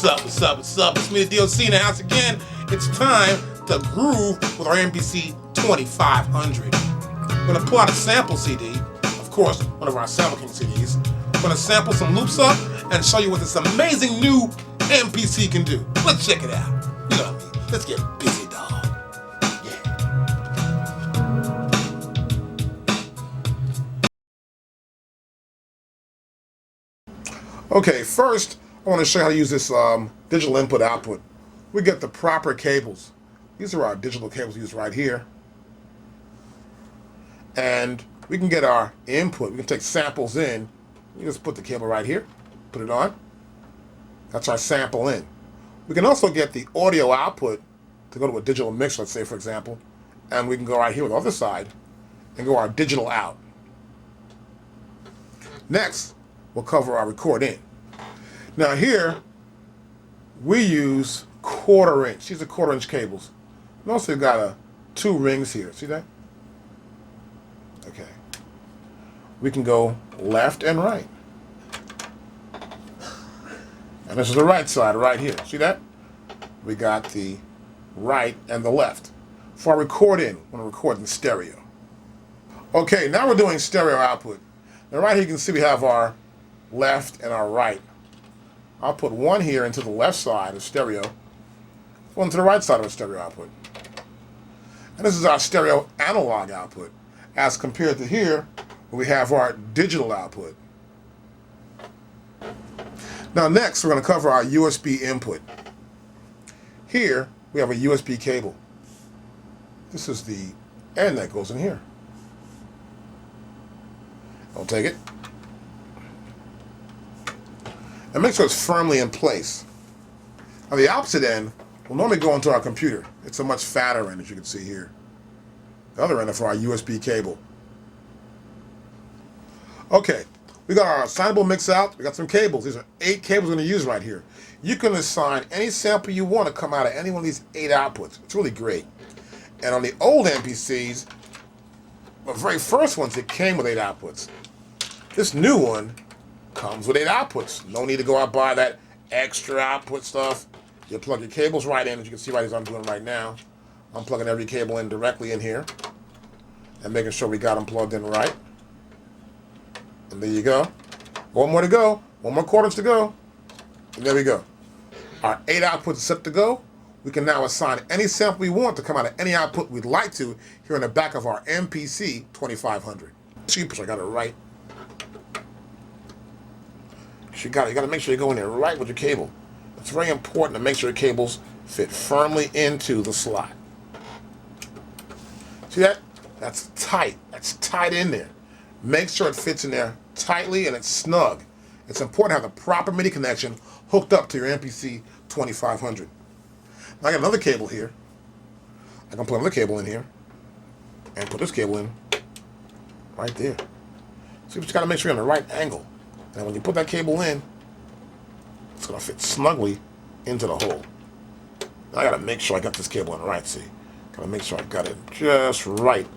What's up, what's up, what's up? It's me, the DOC, in the house again. It's time to groove with our MPC2500. We're gonna pull out a sample CD, of course, one of our Sample King CDs. We're gonna sample some loops up and show you what this amazing new MPC can do. Let's check it out. You know what I mean? Let's get busy, dog. Okay, first I want to show you how to use this digital input-output. We get the proper cables. These are our digital cables used right here. And we can get our input. We can take samples in. You just put the cable right here, put it on. That's our sample in. We can also get the audio output to go to a digital mix, let's say, for example. And we can go right here with the other side and go our digital out. Next, we'll cover our record in. Now here, we use 1/4 inch. These are 1/4 inch cables. Notice they've got 2 rings here. See that? Okay. We can go left and right. And this is the right side right here. See that? We got the right and the left. For our record in, we're going to record in stereo. Okay, now we're doing stereo output. Now right here you can see we have our left and our right. I'll put one here into the left side of stereo, one to the right side of the stereo output. And this is our stereo analog output, as compared to here, where we have our digital output. Now next, we're going to cover our USB input. Here, we have a USB cable. This is the end that goes in here. I'll take it. And make sure it's firmly in place. Now the opposite end will normally go into our computer. It's a much fatter end, as you can see here. The other end is for our USB cable. Okay, we got our assignable mix out. We got some cables. These are 8 cables we're going to use right here. You can assign any sample you want to come out of any one of these 8 outputs. It's really great. And on the old MPCs, the very first ones, it came with 8 outputs. This new one comes with 8 outputs. No need to go out and buy that extra output stuff. You plug your cables right in, as you can see right as I'm doing right now. I'm plugging every cable in directly in here and making sure we got them plugged in right. And there you go. One more to go. 1 more 1/4 inch to go. And there we go. Our 8 outputs set to go. We can now assign any sample we want to come out of any output we'd like to here in the back of our MPC2500. Cheap, so I got it right. You got to make sure you go in there right with your cable. It's very important to make sure your cables fit firmly into the slot. See that? That's tight. That's tight in there. Make sure it fits in there tightly and it's snug. It's important to have the proper MIDI connection hooked up to your MPC2500. Now I got another cable here. I can put another cable in here and put this cable in right there. So you just got to make sure you're on the right angle. And when you put that cable in, it's going to fit snugly into the hole. Now I got to make sure I got this cable in right, see? Got to make sure I got it just right.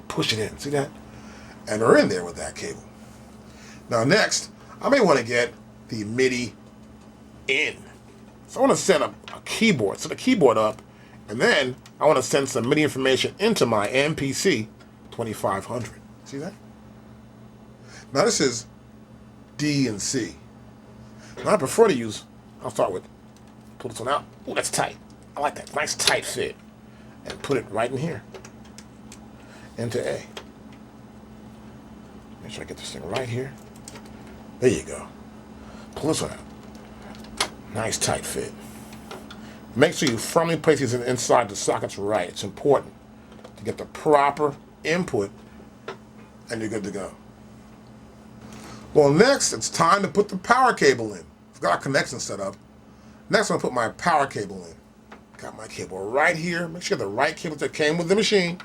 Push it in, see that? And we're in there with that cable. Now next, I may want to get the MIDI in. So I want to send a keyboard, set the keyboard up, and then I want to send some MIDI information into my MPC2500. See that? Now this is D and C. Now I prefer to use, I'll start with, pull this one out. Oh, that's tight. I like that. Nice tight fit. And put it right in here. Into A. Make sure I get this thing right here. There you go. Pull this one out. Nice tight fit. Make sure you firmly place these inside the sockets right. It's important to get the proper input and you're good to go. Well, next, it's time to put the power cable in. I've got our connection set up. Next, I'm going to put my power cable in. Got my cable right here. Make sure you have the right cable that came with the machine.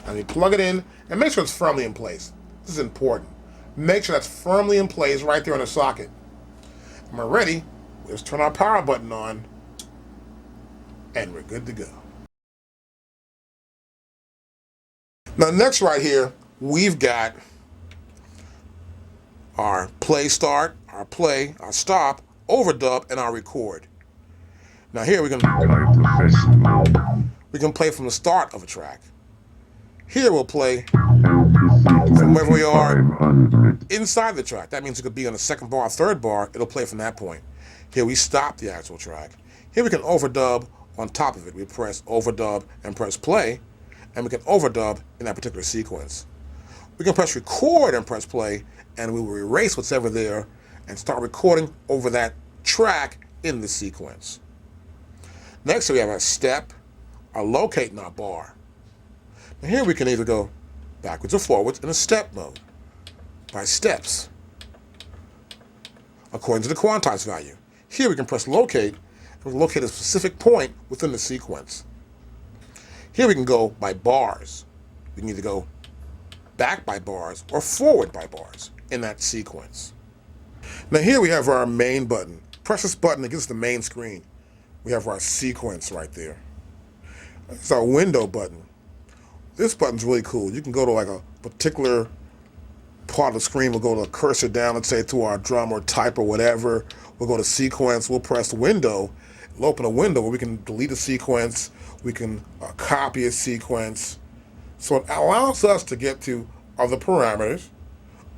And you plug it in and make sure it's firmly in place. This is important. Make sure that's firmly in place right there in the socket. And we're ready. Let's turn our power button on. And we're good to go. Now, next right here, we've got our play start, our play, our stop, overdub, and our record. Now here we can play from the start of a track. Here we'll play from wherever we are inside the track. That means it could be on the second bar or third bar. It'll play from that point. Here we stop the actual track. Here we can overdub on top of it. We press overdub and press play, and we can overdub in that particular sequence. We can press record and press play, and we will erase what's ever there and start recording over that track in the sequence. Next, we have our step, our locate, and our bar. Now here we can either go backwards or forwards in a step mode by steps according to the quantized value. Here we can press locate and we can locate a specific point within the sequence. Here we can go by bars. We can either go back by bars or forward by bars in that sequence. Now here we have our main button. Press this button, it gives us the main screen. We have our sequence right there. It's our window button. This button's really cool. You can go to like a particular part of the screen. We'll go to a cursor down, let's say to our drum or type or whatever. We'll go to sequence, we'll press window. It'll open a window where we can delete a sequence, we can copy a sequence. So it allows us to get to other parameters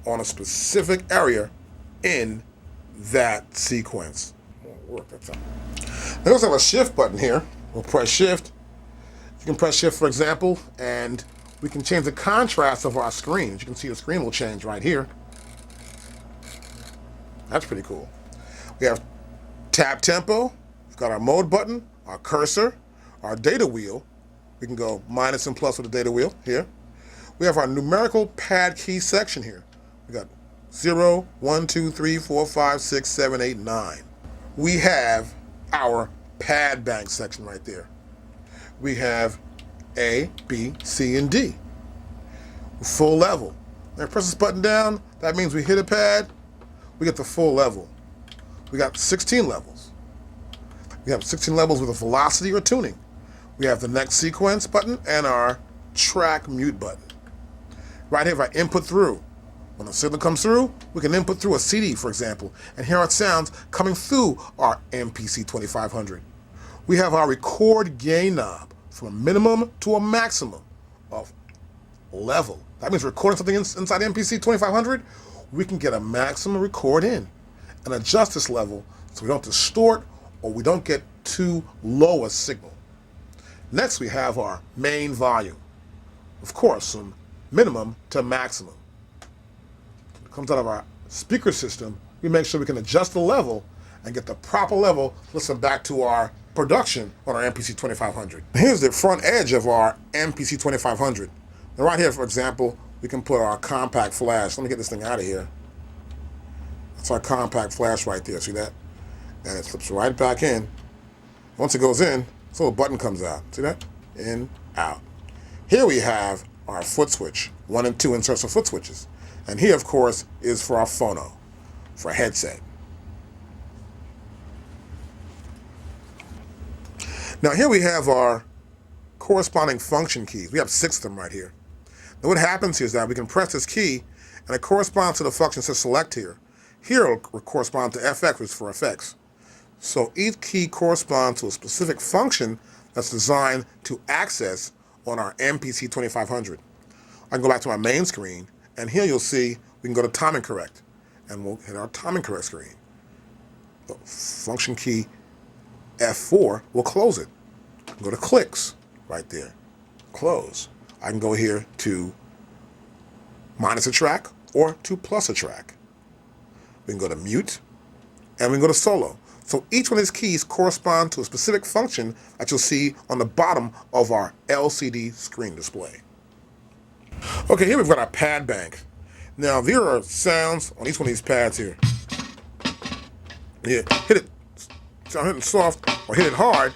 on a specific area in that sequence. Won't work that time. Now let's have a shift button here. We'll press shift. You can press shift, for example, and we can change the contrast of our screen. As you can see, the screen will change right here. That's pretty cool. We have tab tempo. We've got our mode button, our cursor, our data wheel. We can go minus and plus with the data wheel here. We have our numerical pad key section here. We got 0, 1, 2, 3, 4, 5, 6, 7, 8, 9. We have our pad bank section right there. We have A, B, C, and D. Full level. Now press this button down, that means we hit a pad, we get the full level. We got 16 levels. We have 16 levels with a velocity or tuning. We have the next sequence button and our track mute button. Right here, if I input through, when a signal comes through, we can input through a CD, for example, and hear our sounds coming through our MPC2500. We have our record gain knob from a minimum to a maximum of level. That means recording something inside MPC2500, we can get a maximum record in and adjust this level so we don't distort or we don't get too low a signal. Next, we have our main volume. Of course, from minimum to maximum. It comes out of our speaker system. We make sure we can adjust the level and get the proper level to listen back to our production on our MPC2500. Here's the front edge of our MPC2500. Now right here, for example, we can put our compact flash. Let me get this thing out of here. That's our compact flash right there, see that? And it slips right back in. Once it goes in, this little button comes out. See that? In, out. Here we have our foot switch, 1 and 2 inserts of foot switches. And here, of course, is for our phono, for a headset. Now here we have our corresponding function keys. We have 6 of them right here. Now what happens here is that we can press this key and it corresponds to the function to select here. Here it will correspond to FX, which is for effects. So each key corresponds to a specific function that's designed to access on our MPC2500. I can go back to my main screen, and here you'll see we can go to timing correct, and we'll hit our timing correct screen. The function key F4 will close it. Go to clicks right there, close. I can go here to minus a track or to plus a track. We can go to mute, and we can go to solo. So each one of these keys correspond to a specific function that you'll see on the bottom of our LCD screen display. Okay, here we've got our pad bank. Now there are sounds on each one of these pads here. Yeah, hit it, so hit it soft or hit it hard.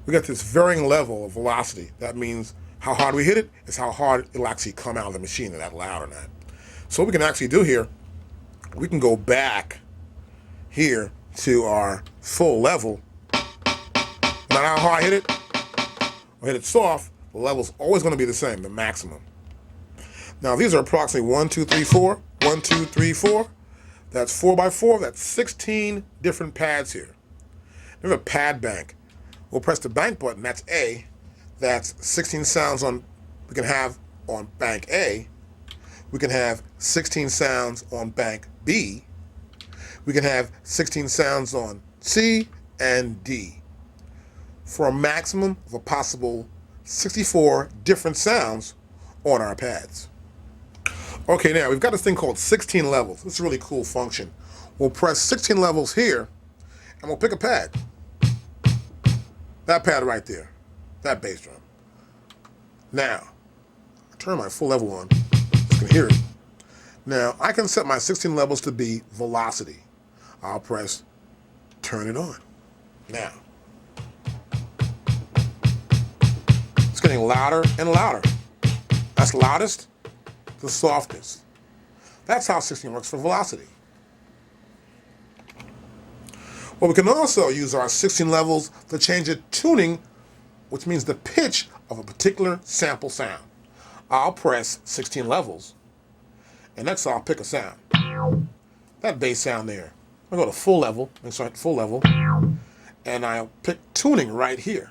We got this varying level of velocity. That means how hard we hit it is how hard it'll actually come out of the machine, and that loud or not. So what we can actually do here, we can go back here to our full level. No matter how hard I hit it, or hit it soft, the level's always going to be the same, the maximum. Now these are approximately 1, 2, 3, 4, 1, 2, 3, 4. That's 4x4, that's 16 different pads here. There's a pad bank. We'll press the bank button, that's A. That's 16 sounds we can have on bank A. We can have 16 sounds on bank B. We can have 16 sounds on C and D for a maximum of a possible 64 different sounds on our pads. Okay, now we've got this thing called 16 levels. This is a really cool function. We'll press 16 levels here, and we'll pick a pad. That pad right there, that bass drum. Now, I turn my full level on, you can hear it. Now, I can set my 16 levels to be velocity. I'll press turn it on. Now, it's getting louder and louder. That's loudest to softest. That's how 16 works for velocity. Well, we can also use our 16 levels to change the tuning, which means the pitch of a particular sample sound. I'll press 16 levels, and next I'll pick a sound. That bass sound there. I'll go to full level, and start full level, and I'll pick tuning right here.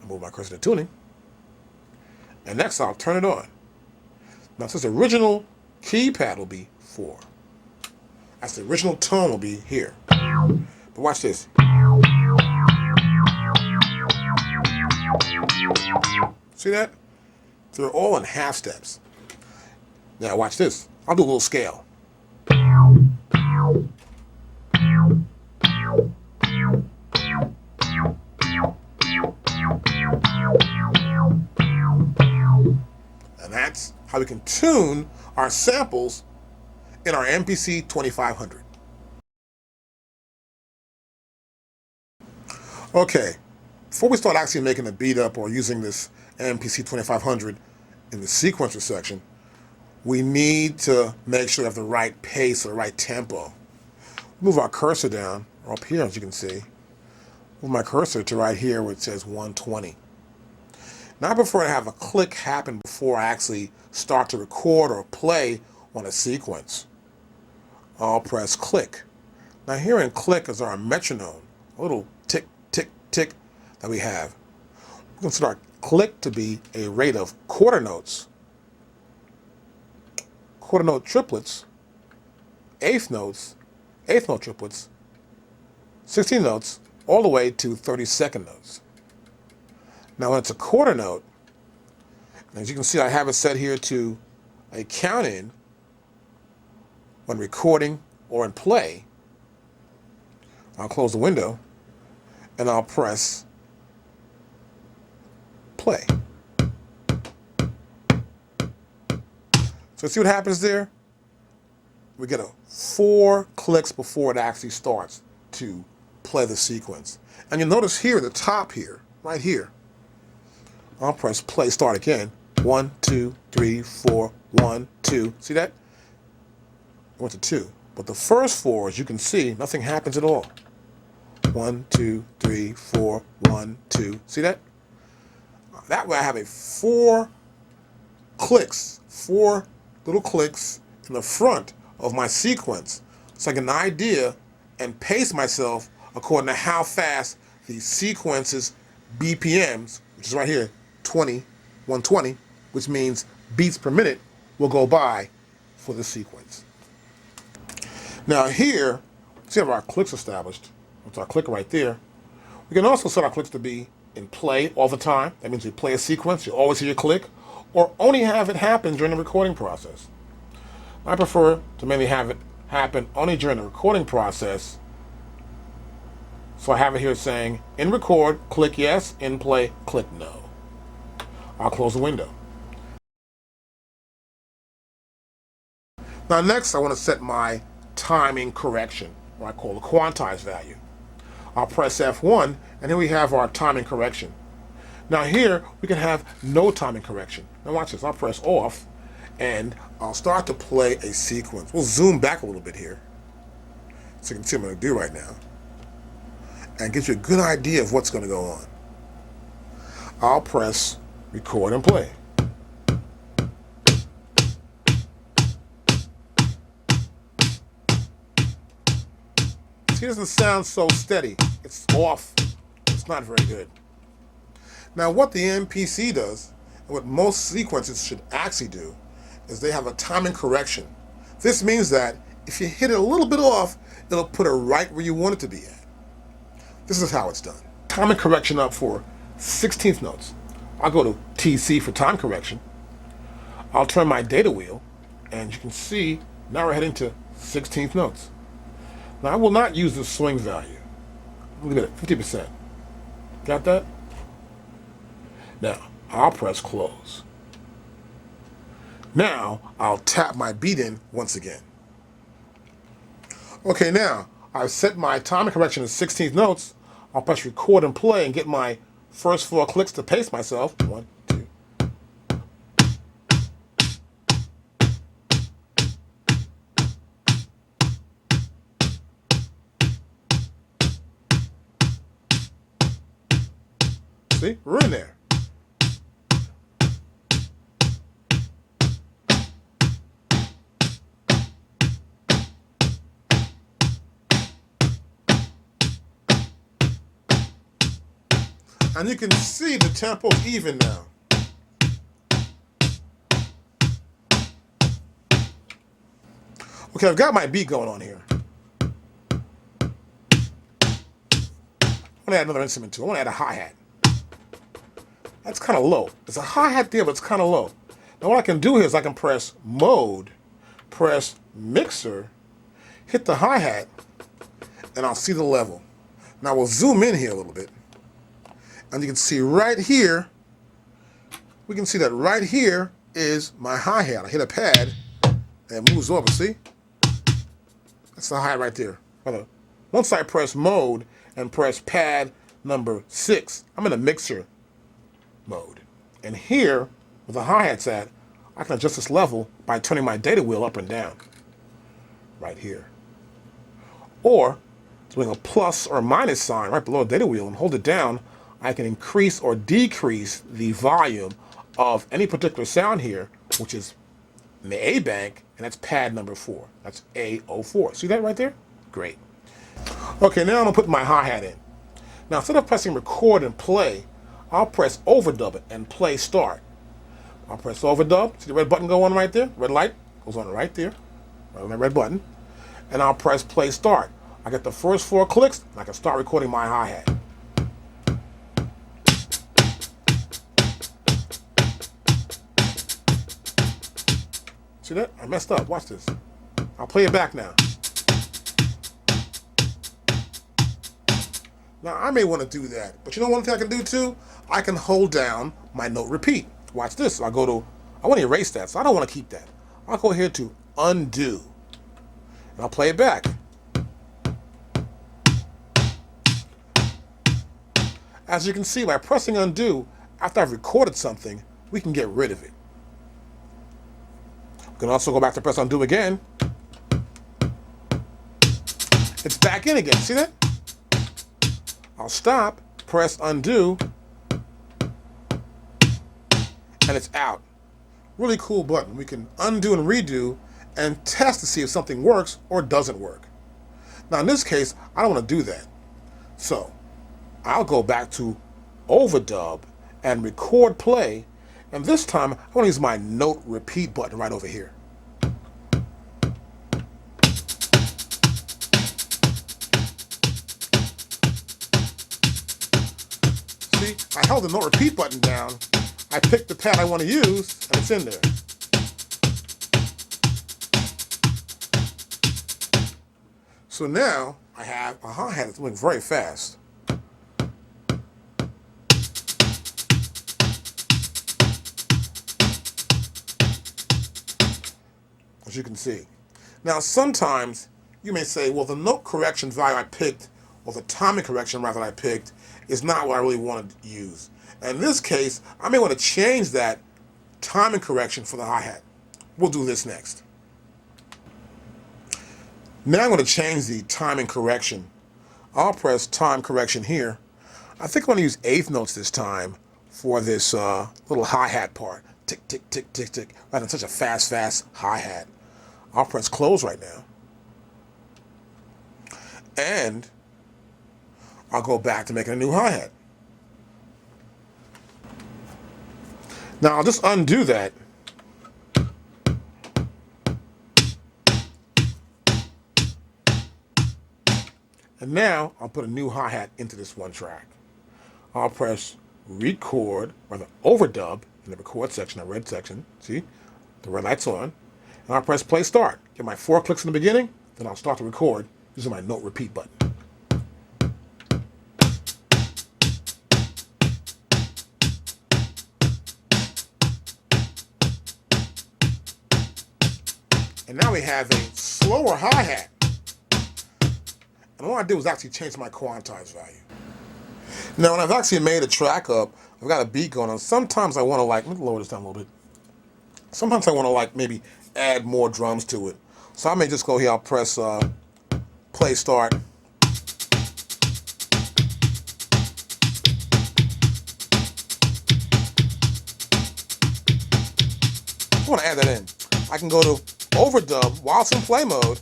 I'll move my cursor to tuning, and next I'll turn it on. Now, since the original keypad will be 4, that's the original tone will be here. But watch this. See that? So they're all in half steps. Now watch this. I'll do a little scale. And that's how we can tune our samples in our MPC 2500. Okay, before we start actually making a beat up or using this MPC 2500 in the sequencer section, we need to make sure we have the right pace or the right tempo. Move our cursor down, or up here as you can see. Move my cursor to right here where it says 120. Now I prefer to have a click happen before I actually start to record or play on a sequence. I'll press click. Now here in click is our metronome, a little tick, tick, tick that we have. We can set our click to be a rate of quarter notes, quarter note triplets, eighth notes, eighth note triplets, 16 notes, all the way to 32nd notes. Now when it's a quarter note, as you can see I have it set here to a count in when recording or in play. I'll close the window and I'll press play. So see what happens there? We get 4 clicks before it actually starts to play the sequence. And you'll notice here at the top here, right here, I'll press play, start again. 1, 2, 3, 4, 1, 2. See that? I went to 2. But the first 4, as you can see, nothing happens at all. 1, 2, 3, 4, 1, 2. See that? That way I have 4 clicks, 4 little clicks in the front of my sequence, so I get an idea and pace myself according to how fast the sequence's BPMs, which is right here, 120, which means beats per minute, will go by for the sequence. Now here, see how our clicks established. That's our click right there. We can also set our clicks to be in play all the time. That means you play a sequence, you always hear your click, or only have it happen during the recording process. I prefer to mainly have it happen only during the recording process. So I have it here saying, in record, click yes, in play, click no. I'll close the window. Now next I want to set my timing correction, what I call the quantized value. I'll press F1, and here we have our timing correction. Now here, we can have no timing correction. Now watch this, I'll press off, and I'll start to play a sequence. We'll zoom back a little bit here, so you can see what I'm going to do right now, and get you a good idea of what's going to go on. I'll press record and play. See, it doesn't sound so steady. It's off. It's not very good. Now, what the MPC does, and what most sequences should actually do, is they have a timing correction. This means that if you hit it a little bit off, it'll put it right where you want it to be at. This is how it's done. Timing correction up for 16th notes. I'll go to TC for time correction. I'll turn my data wheel, and you can see now we're heading to 16th notes. Now I will not use the swing value. Look at it, 50%. Got that? Now I'll press close. Now I'll tap my beat in once again. Okay, now I've set my timing correction to 16th notes. I'll press record and play and get my first 4 clicks to pace myself. 1, 2. See, we're in there. And you can see the tempo's even now. Okay, I've got my beat going on here. I want to add another instrument too. I want to add a hi-hat. That's kind of low. There's a hi-hat there, but it's kind of low. Now what I can do here is I can press mode, press mixer, hit the hi-hat, and I'll see the level. Now we'll zoom in here a little bit. And you can see right here, we can see that right here is my hi-hat. I hit a pad, and it moves over, see? That's the hi-hat right there. Once I press mode and press pad number 6, I'm in a mixer mode. And here, where the hi-hat's at, I can adjust this level by turning my data wheel up and down. Right here. Or, doing a plus or minus sign right below the data wheel and hold it down, I can increase or decrease the volume of any particular sound here, which is in the A bank, and that's pad number 4. That's A04. See that right there? Great. Okay, now I'm gonna put my hi-hat in. Now instead of pressing record and play, I'll press overdub it and play start. I'll press overdub. See the red button go on right there? Red light goes on right there, right on that red button. And I'll press play start. I get the first 4 clicks, and I can start recording my hi-hat. See that? I messed up. Watch this. I'll play it back now. Now, I may want to do that, but you know one thing I can do too? I can hold down my note repeat. Watch this. I want to erase that, so I don't want to keep that. I'll go here to undo, and I'll play it back. As you can see, by pressing undo, after I've recorded something, we can get rid of it. We can also go back to press undo again. It's back in again. See that? I'll stop, press undo, and it's out. Really cool button. We can undo and redo and test to see if something works or doesn't work. Now in this case, I don't want to do that. So I'll go back to overdub and record play, and this time I want to use my note repeat button right over here. See, I held the note repeat button down, I picked the pad I want to use, and it's in there. So now I have a hi-hat that's moving very fast. As you can see. Now sometimes you may say, well, the note correction value I picked, or the timing correction rather I picked, is not what I really wanted to use. And in this case, I may want to change that timing correction for the hi-hat. We'll do this next. Now I'm going to change the timing correction. I'll press time correction here. I think I'm going to use 8th notes this time for this little hi-hat part. Tick, tick, tick, tick, tick. Rather than such a fast hi-hat. I'll press close right now. And I'll go back to making a new hi-hat. Now I'll just undo that. And now I'll put a new hi-hat into this one track. I'll press record, or the overdub in the record section, the red section. See, the red light's on. And I'll press play start. Get my 4 clicks in the beginning, then I'll start to record using my note repeat button. And now we have a slower hi-hat. And all I do is actually change my quantized value. Now, when I've actually made a track up, I've got a beat going on. Sometimes I want to let me lower this down a little bit. Sometimes I want to maybe add more drums to it. So I may just go here, I'll press play start. I want to add that in. I can go to overdub while it's in play mode,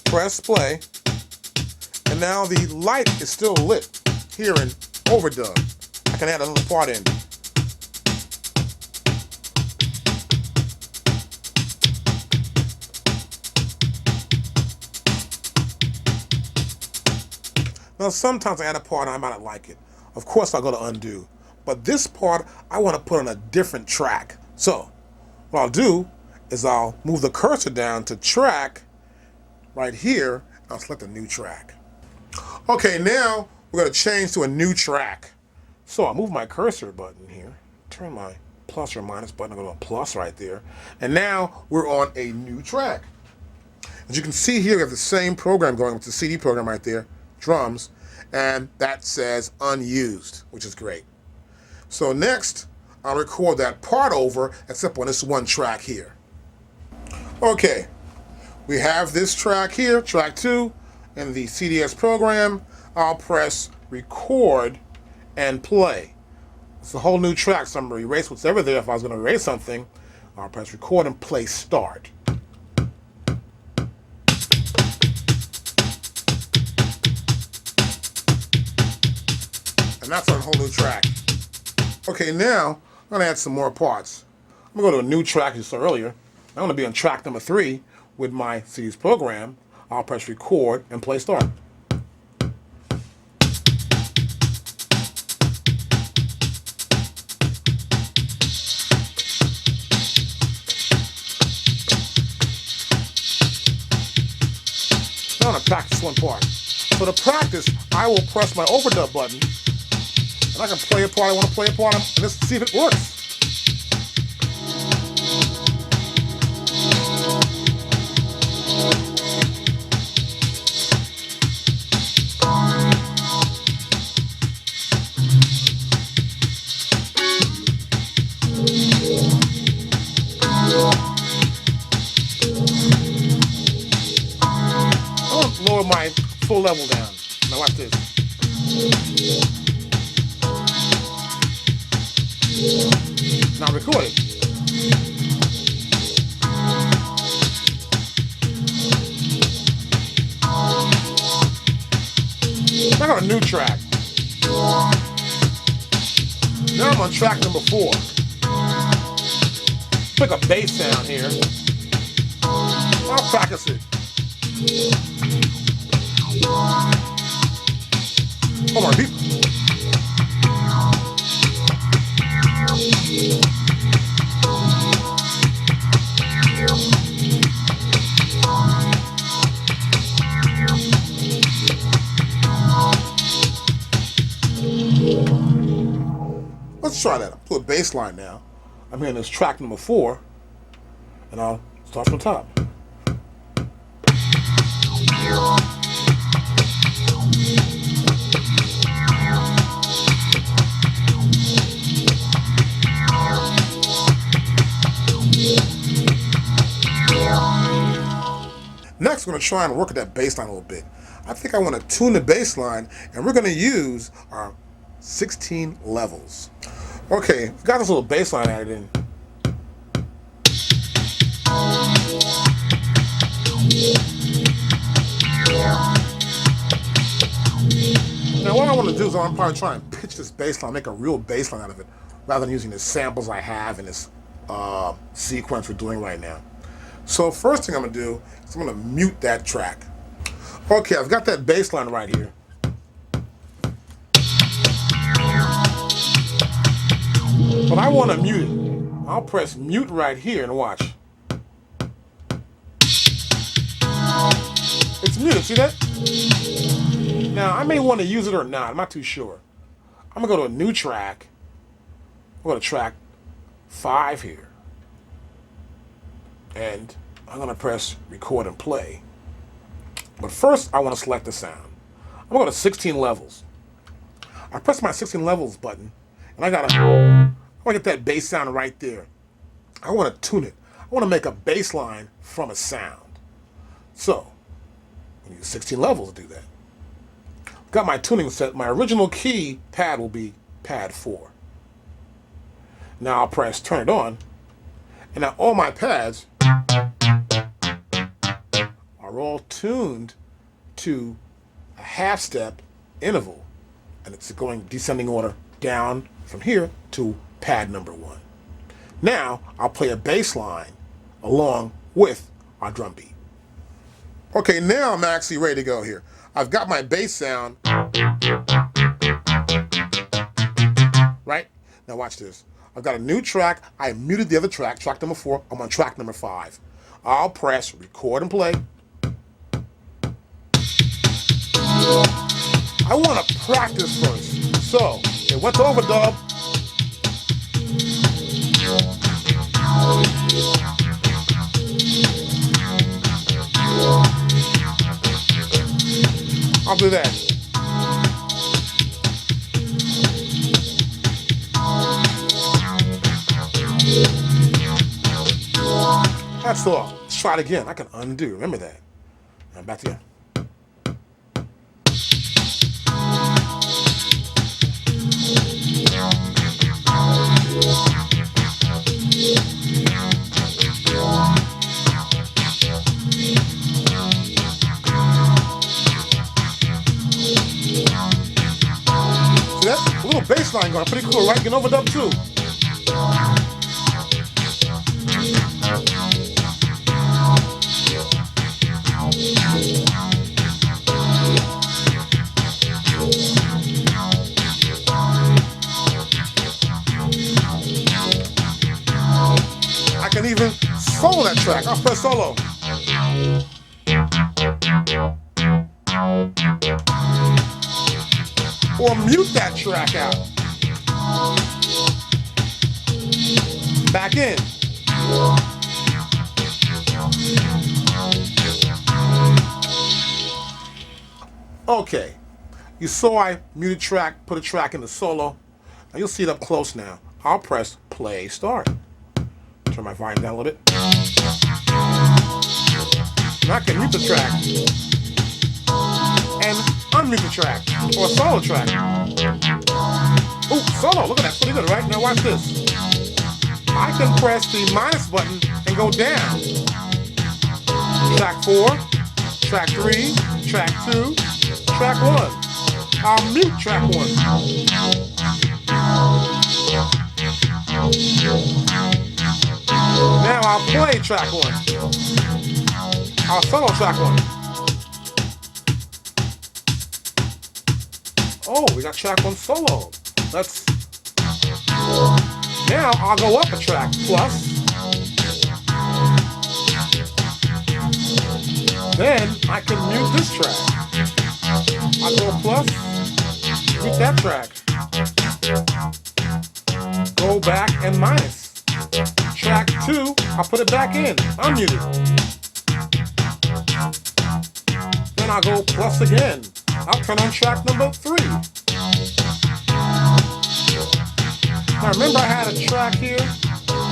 press play, and now the light is still lit here in overdub. I can add a little part in. Now sometimes I add a part and I might not like it. Of course I'll go to undo. But this part I want to put on a different track. So what I'll do is I'll move the cursor down to track right here. I'll select a new track. Okay, now we're going to change to a new track. So I'll move my cursor button here, turn my plus or minus button, I'll go to a plus right there, and now we're on a new track. As you can see here, we have the same program going with the CD program right there, drums, and that says unused, which is great. So next, I'll record that part over, except on this one track here. Okay, we have this track here, track 2, in the CDS program. I'll press record and play. It's a whole new track, so I'm going to erase what's ever there. If I was going to erase something, I'll press record and play start. And that's on a whole new track. Okay, now I'm going to add some more parts. I'm going to go to a new track you saw earlier. I'm going to be on track number 3 with my CD's program. I'll press record and play start. Now I'm going to practice one part. So to practice, I will press my overdub button, and I can play a part I want to play a part, and let's see if it works. Lower my full level down. Now watch this. Now record it. I got a new track. Now I'm on track number 4. Pick a bass sound here. I'll practice it. Come on, people. Let's try that. I'll put a bass line now. I'm here in this track number 4, and I'll start from the top. Next, we're going to try and work at that bass line a little bit. I think I want to tune the bass line, and we're going to use our 16 levels. Okay, we've got this little bass line added in. I'm gonna do is I'm probably trying to pitch this bass line, make a real bass line out of it, rather than using the samples I have in this sequence we're doing right now. So first thing I'm gonna do is I'm gonna mute that track. Okay, I've got that bass line right here. But I want to mute it. I'll press mute right here and watch. It's muted, see that? Now, I may want to use it or not. I'm not too sure. I'm going to go to a new track. I'm going to track 5 here. And I'm going to press record and play. But first, I want to select the sound. I'm going to go to 16 levels. I press my 16 levels button, and I want to get that bass sound right there. I want to tune it. I want to make a bass line from a sound. So, I'm going to use 16 levels to do that. Got my tuning set. My original key pad will be pad 4. Now I'll press turn it on. And now all my pads are all tuned to a half step interval. And it's going descending order down from here to pad number 1. Now I'll play a bass line along with our drum beat. Okay, now I'm actually ready to go here. I've got my bass sound. Right? Now watch this. I've got a new track. I muted the other track, track number 4. I'm on track number 5. I'll press record and play. I want to practice first. So, it went to overdub. I'll do that. That's all. Let's try it again. I can undo. Remember that. And back to you. See that? A little bass line going. Pretty cool, right? Getting overdub too. I can even solo that track. I'll press solo. Or mute that track out. Back in. Okay. You saw I muted track, put a track in the solo. Now you'll see it up close now. I'll press play start. Turn my volume down a little bit. Now I can mute the track and unmute the track, or a solo track. Ooh, solo, look at that, pretty good, right? Now watch this. I can press the minus button and go down. Track 4, track 3, track 2, track 1. I'll mute track 1. Now I'll play track 1. I'll solo track 1. Oh, we got track 1 solo. Let's. Now I'll go up a track, plus. Then I can mute this track. I'll go plus, mute that track. Go back and minus. Track 2, I'll put it back in, unmuted. Then I'll go plus again. I'll turn on track number 3. Now remember I had a track here.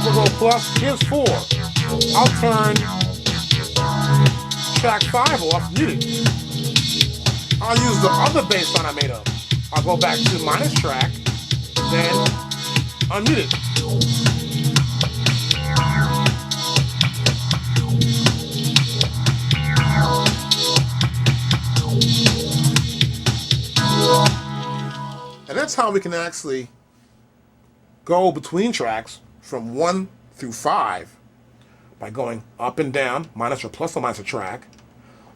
We'll go plus, here's 4. I'll turn track 5 off, muted. I'll use the other bass line I made up. I'll go back to minus track, then unmuted. that's how we can actually go between tracks from 1 through 5 by going up and down, minus or plus or minus a track.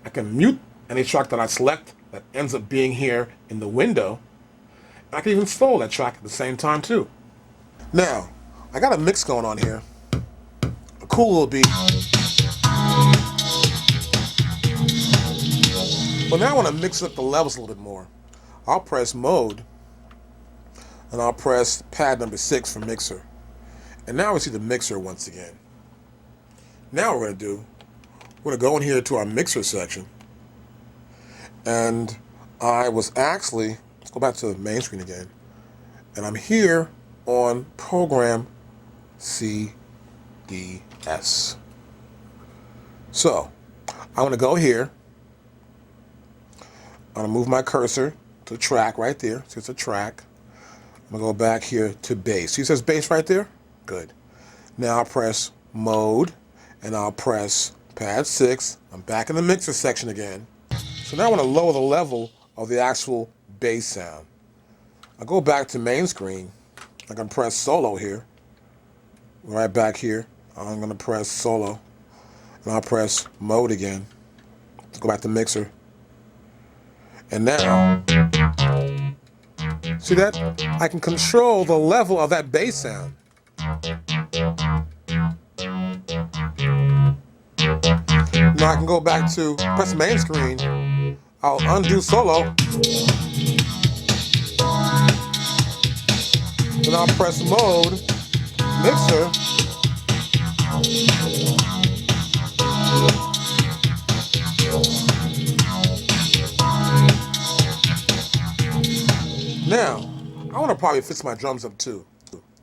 I can mute any track that I select that ends up being here in the window. I can even solo that track at the same time too. Now, I got a mix going on here. A cool little beat. But now I want to mix up the levels a little bit more. I'll press mode, and I'll press pad number 6 for mixer. And now we see the mixer once again. Now what we're going to do, we're going to go in here to our mixer section. And I was actually, let's go back to the main screen again. And I'm here on program CDS. So, I'm going to go here. I'm going to move my cursor to the track right there. So it's a track. I'm going to go back here to bass. See it says bass right there? Good. Now I'll press mode, and I'll press pad 6. I'm back in the mixer section again. So now I want to lower the level of the actual bass sound. I'll go back to main screen. I can press solo here. Right back here. I'm going to press solo. And I'll press mode again. Let's go back to mixer. And now, see that? I can control the level of that bass sound. Now I can go back to press main screen. I'll undo solo. Then I'll press mode, mixer. Now, I want to probably fix my drums up too.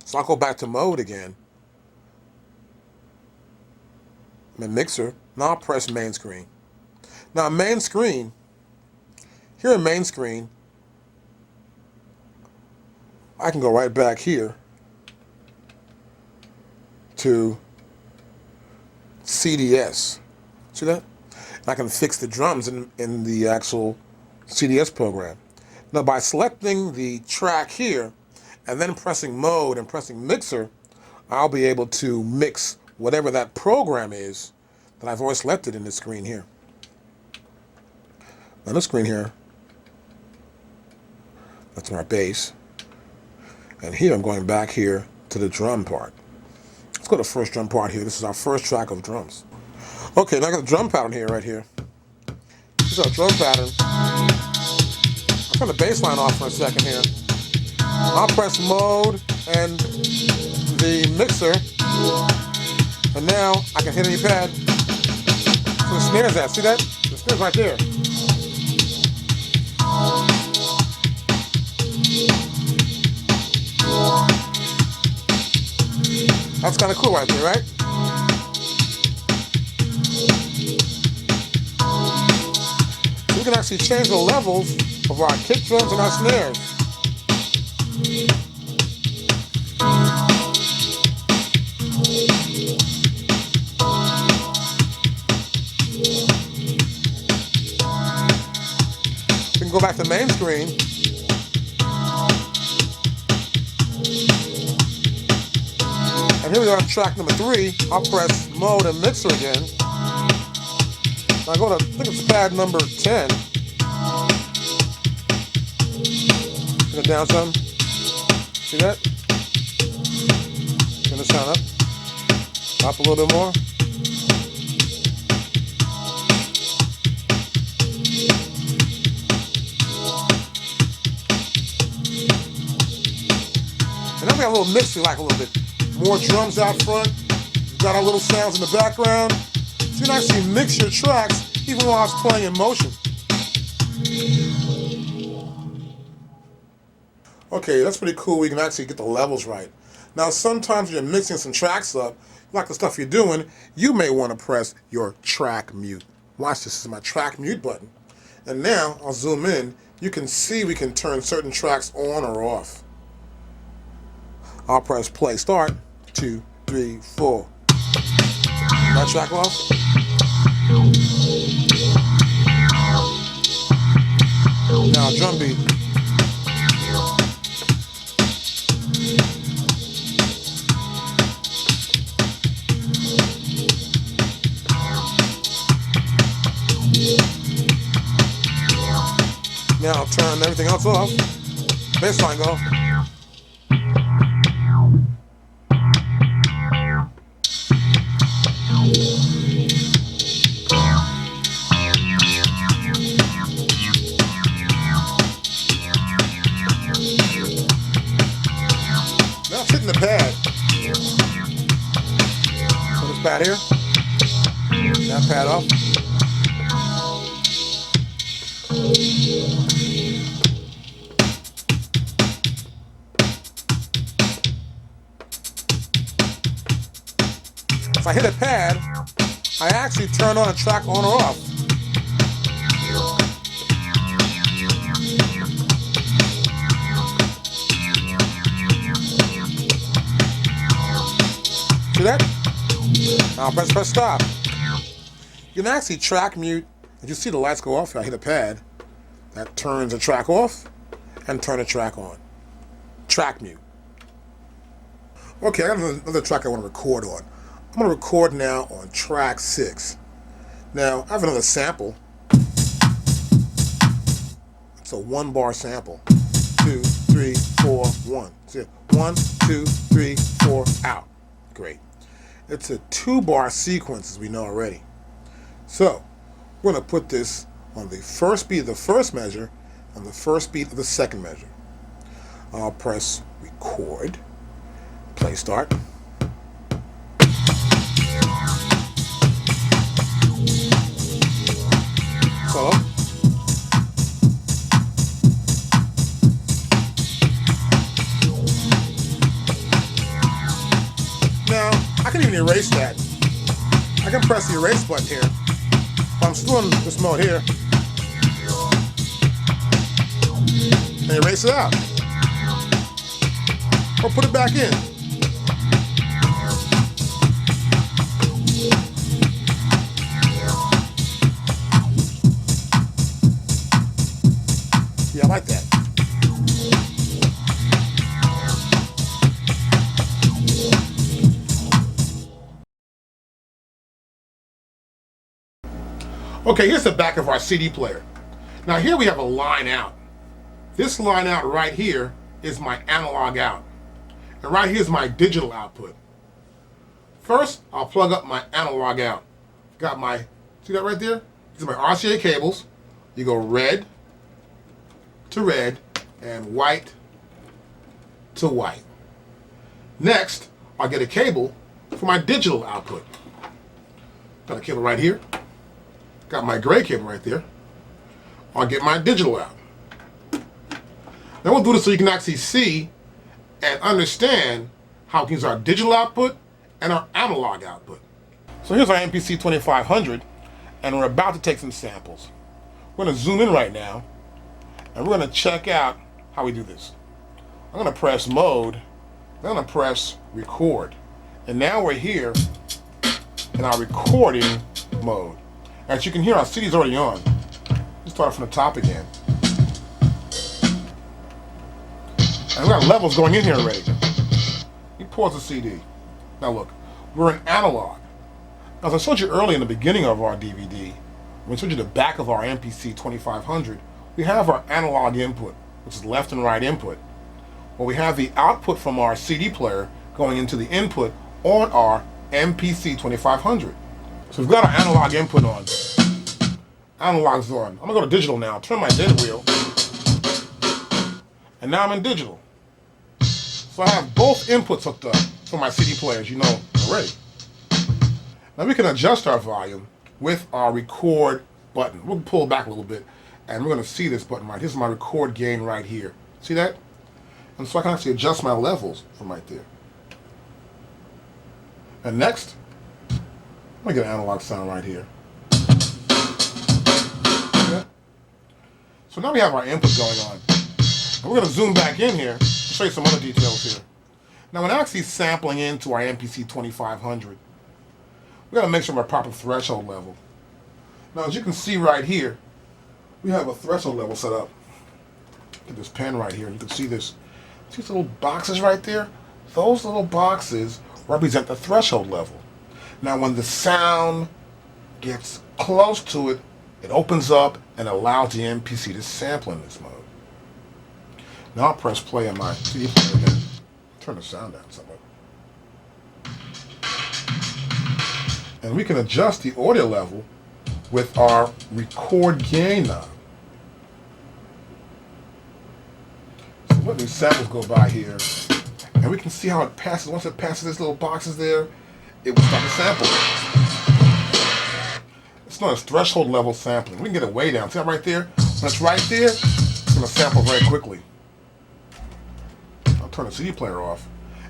So I'll go back to mode again. I'm in mixer. Now I'll press main screen. Now main screen, here in main screen, I can go right back here to CDS. See that? And I can fix the drums in the actual CDS program. Now by selecting the track here and then pressing mode and pressing mixer, I'll be able to mix whatever that program is that I've already selected in this screen here. On this screen here, that's my bass. And here I'm going back here to the drum part. Let's go to the first drum part here. This is our first track of drums. Okay, now I got the drum pattern here, right here. This is our drum pattern. I'll turn the bass line off for a second here. I'll press mode and the mixer. And now I can hit any pad. So the snare's at. See that? The snare's right there. That's kind of cool right there, right? So we can actually change the levels of our kick drums and our snares. We can go back to main screen. And here we are on track number 3. I'll press mode and mixer again. Now go to, I think it's pad number 10. Bring it down some. See that? Turn the sound up. Up a little bit more. And then we got a little mix we like a little bit. More drums out front. We've got our little sounds in the background. So you can actually mix your tracks even while it's playing in motion. Okay, that's pretty cool. We can actually get the levels right. Now, sometimes when you're mixing some tracks up, like the stuff you're doing, you may want to press your track mute. Watch this. This is my track mute button. And now, I'll zoom in. You can see we can turn certain tracks on or off. I'll press play start. 2, 3, 4. That track off. Now drum beat. Now turn everything else off. Bassline go. Now it's hitting the pad. So this pad here. That pad off. If I hit a pad, I actually turn on a track on or off. See that? Now press stop. You can actually track mute. As you see the lights go off, if I hit a pad, that turns the track off and turn the track on. Track mute. Okay, I got another track I want to record on. I'm going to record now on track 6. Now, I have another sample. It's a 1-bar sample. 2, 3, 4, 1. See it? 1, 2, 3, 4, out. Great. It's a 2-bar sequence, as we know already. So, we're going to put this on the first beat of the first measure and the first beat of the second measure. I'll press record, play start. Solo. Now, I can even erase that. I can press the erase button here. If I'm still in this mode here, and erase it out. Or put it back in. Yeah, I like that. Okay, here's the back of our CD player. Now here we have a line out. This line out right here is my analog out. And right here is my digital output. First, I'll plug up my analog out. Got my, see that right there? These are my RCA cables. You go red to red and white to white. Next, I'll get a cable for my digital output. Got a cable right here. Got my gray cable right there. I'll get my digital out. Now we'll do this so you can actually see and understand how we can use our digital output and our analog output. So here's our MPC2500, and we're about to take some samples. We're going to zoom in right now, and we're going to check out how we do this. I'm going to press mode, then I'm going to press record. And now we're here in our recording mode. As you can hear, our CD's already on. Let's start from the top again. And we got levels going in here already. You pause the CD. Now look, we're in analog. Now, as I showed you earlier in the beginning of our DVD, when I showed you the back of our MPC2500, we have our analog input, which is left and right input. Well, we have the output from our CD player going into the input on our MPC2500. So we've got our analog input on. Analog's on. I'm gonna go to digital now. Turn my data wheel. And now I'm in digital. So I have both inputs hooked up for my CD player, as you know already. Now we can adjust our volume with our record button. We'll pull back a little bit, and we're gonna see this button right here. This is my record gain right here. See that? And so I can actually adjust my levels from right there. And next, I'm gonna get an analog sound right here. Okay. So now we have our input going on. And we're gonna zoom back in here to show you some other details here. Now when actually sampling into our MPC2500, we gotta make sure we're proper threshold level. Now as you can see right here, we have a threshold level set up. Get this pen right here, and you can see this. See these little boxes right there? Those little boxes represent the threshold level. Now when the sound gets close to it It opens up and allows the MPC to sample in this mode. Now I'll press play on my CD player again. Turn the sound down somewhat. And we can adjust the audio level with our record gain knob. So let these samples go by here, and we can see how it passes. Once it passes these little boxes there, it will start to sample. It's known as threshold level sampling. We can get it way down. See that right there? When it's right there, it's going to sample very quickly. I'll turn the CD player off.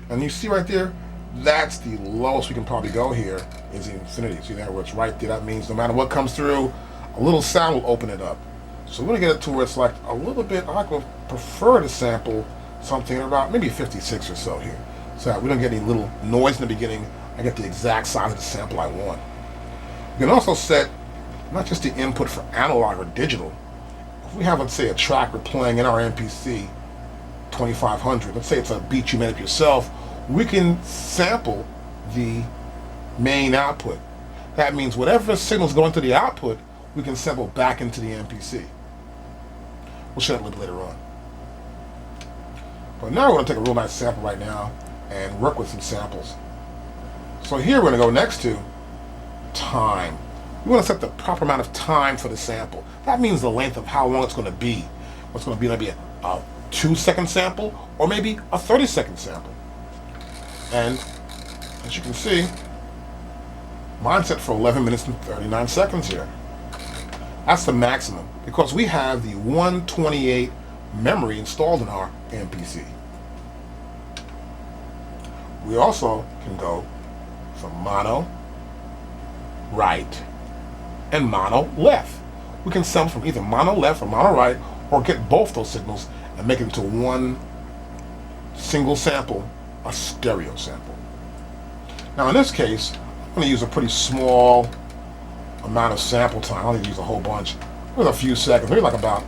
And you see right there, that's the lowest we can probably go here, is the infinity. See that where it's right there? That means no matter what comes through, a little sound will open it up. So we're going to get it to where it's like a little bit, I would prefer to sample something about maybe 56 or so here. So that we don't get any little noise in the beginning. I get the exact size of the sample I want. You can also set not just the input for analog or digital. If we have, let's say, a track we're playing in our MPC 2500, let's say it's a beat you made up yourself, we can sample the main output. That means whatever signals go into the output, we can sample back into the MPC. We'll show that a little bit later on. But now we're going to take a real nice sample right now and work with some samples. So here we're going to go next to time. We want to set the proper amount of time for the sample. That means the length of how long it's going to be. It's going to be maybe a 2-second sample or maybe a 30-second sample. And as you can see, mine's set for 11 minutes and 39 seconds here. That's the maximum because we have the 128 memory installed in our MPC. We also can go from mono right and mono left. We can sample from either mono left or mono right, or get both those signals and make it into one single sample, a stereo sample. Now in this case, I'm going to use a pretty small amount of sample time. I don't need to use a whole bunch. With a few seconds, maybe like about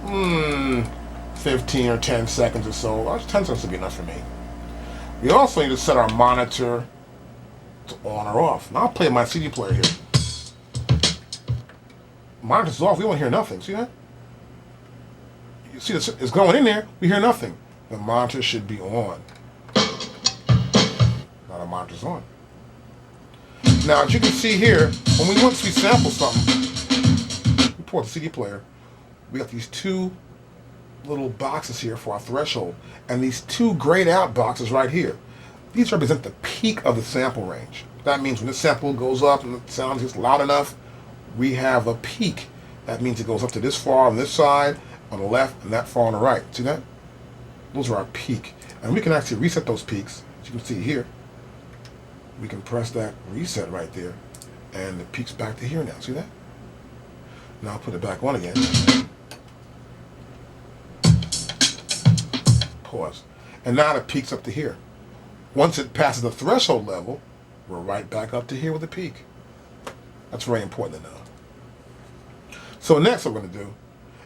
15 or 10 seconds or so. 10 seconds would be enough for me. We also need to set our monitor to on or off. Now I'll play my CD player here. Monitor's off, we won't hear nothing. See that? You see this, it's going in there, we hear nothing. The monitor should be on. Now the monitor's on. Now as you can see here, once we sample something, we pull the CD player, we got these two little boxes here for our threshold, and these two grayed out boxes right here. These represent the peak of the sample range. That means when the sample goes up and the sound gets loud enough, we have a peak. That means it goes up to this far on this side, on the left, and that far on the right. See that? Those are our peak. And we can actually reset those peaks. As you can see here, we can press that reset right there, and the peak's back to here now. See that? Now I'll put it back on again. Pause. And now the peak's up to here. Once it passes the threshold level, we're right back up to here with the peak. That's very important to know. So next what we're going to do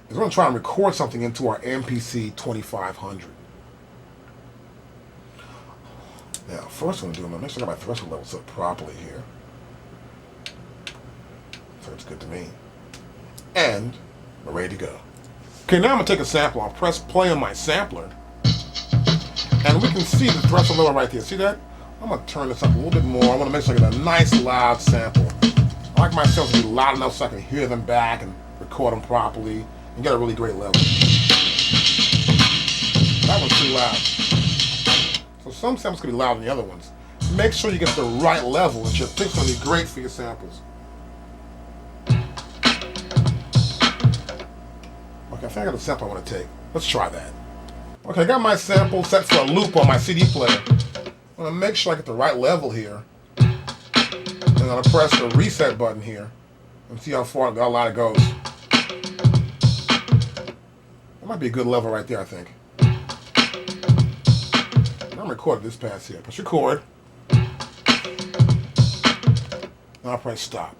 is we're going to try and record something into our MPC 2500. Now, first I'm going to do, I'm going to make sure I got my threshold level set properly here. So it's good to me. And we're ready to go. Okay, now I'm going to take a sample. I'll press play on my sampler. And we can see the threshold level right there. See that? I'm going to turn this up a little bit more. I want to make sure I get a nice loud sample. I like my samples to be loud enough so I can hear them back and record them properly and get a really great level. That one's too loud. So some samples can be louder than the other ones. Make sure you get the right level, and your pick's going to be great for your samples. Okay, I think I got the sample I want to take. Let's try that. Okay, I got my sample set for a loop on my CD player. I'm going to make sure I get the right level here. And I'm going to press the reset button here and see how far how loud it goes. That might be a good level right there, I think. I'm recording this pass here. Press record. Now I'll press stop.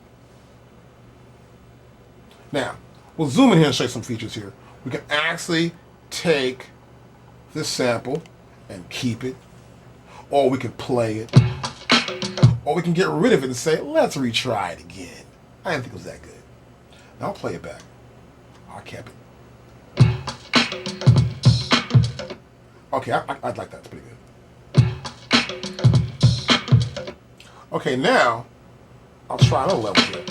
Now, we'll zoom in here and show you some features here. We can actually take this sample and keep it, or we can play it, or we can get rid of it and say, let's retry it again. I didn't think it was that good. Now I'll play it back. I kept it. Okay, I'd like that. It's pretty good. Okay, now I'll try another level here.